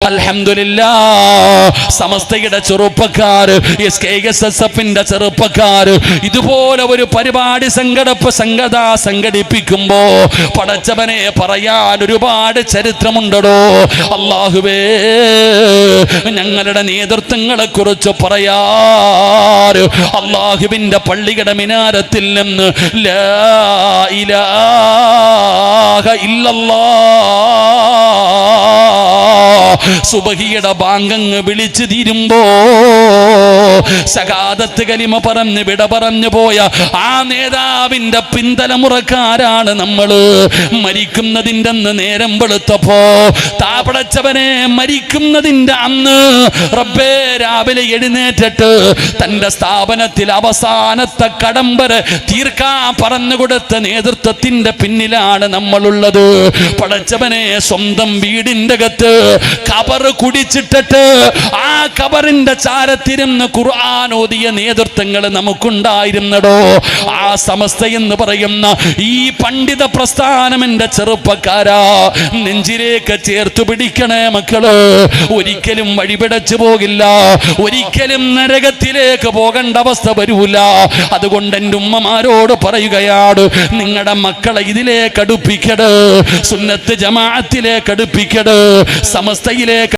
അൽഹംദുലില്ലാഹ് സമസ്തയുടെ ചെറുപ്പക്കാർ SKSSFന്റെ ചെറുപ്പക്കാർ ഇതുപോലെ ഒരു പരിപാടി സംഘടിപ്പിക്കുമ്പോ പടച്ചവനെ പറയാൻ ഒരുപാട് ചരിത്രമുണ്ടോ. അല്ലാഹുവേ, ഞങ്ങളുടെ നേതൃത്വങ്ങളെ കുറിച്ച് പറയാൻ അല്ലാഹുവിന്റെ പള്ളിയുടെ മിനാരത്തിൽ നിന്ന് ലാ ഇലാഹ ഇല്ലല്ലാഹ് സുബഹിയുടെ ബാങ്കങ്ങ് വിളിച്ചു തീരുമ്പോ ശഹാദത്ത് കലിമ പറഞ്ഞ് വിട പറഞ്ഞു പോയ ആ നേതാവിന്റെ പിന്തലമുറക്കാരാണ് നമ്മള്. മരിക്കുന്നതിൻ്റെ അന്ന് നേരം വെളുത്തപ്പോ താപടച്ചവനെ മരിക്കുന്നതിൻ്റെ അന്ന് റബ്ബേ രാവിലെ എഴുന്നേറ്റിട്ട് തന്റെ സ്ഥാപനത്തിൽ അവസാനത്തെ കടമ്പര തീർക്കാൻ പറഞ്ഞു കൊടുത്ത നേതൃത്വത്തിന്റെ പിന്നിലാണ് നമ്മളുള്ളത്. പടച്ചവനെ സ്വന്തം വീടിന്റെ അകത്ത് ഖബർ കുടിച്ചിട്ടിട്ട് ആ ഖബറിന്റെ ചാരത്തിരുന്ന് ഖുർആൻ ഓതിയ നേതൃത്വങ്ങൾ നമുക്കുണ്ടായിരുന്നടോ. ആ സമസ്ത എന്ന് പറയുന്ന ഈ പണ്ഡിത പ്രസ്ഥാനം എന്റെ ചെറുപ്പക്കാരാ നെഞ്ചിലേക്ക് ചേർത്തു പിടിക്കണേ മക്കള്. ഒരിക്കലും വഴിപിടച്ചു പോകില്ല, ഒരിക്കലും നരകത്തിലേക്ക് പോകേണ്ട അവസ്ഥ വരൂല. അതുകൊണ്ട് എൻ്റെ ഉമ്മമാരോട് പറയുകയാണ്, നിങ്ങളുടെ മക്കളെ ഇതിലേക്ക് അടുപ്പിക്കട്, സുന്നത്ത് ജമാഅത്തിലേക്ക് അടുപ്പിക്കട്, സമസ്തയിലേക്ക്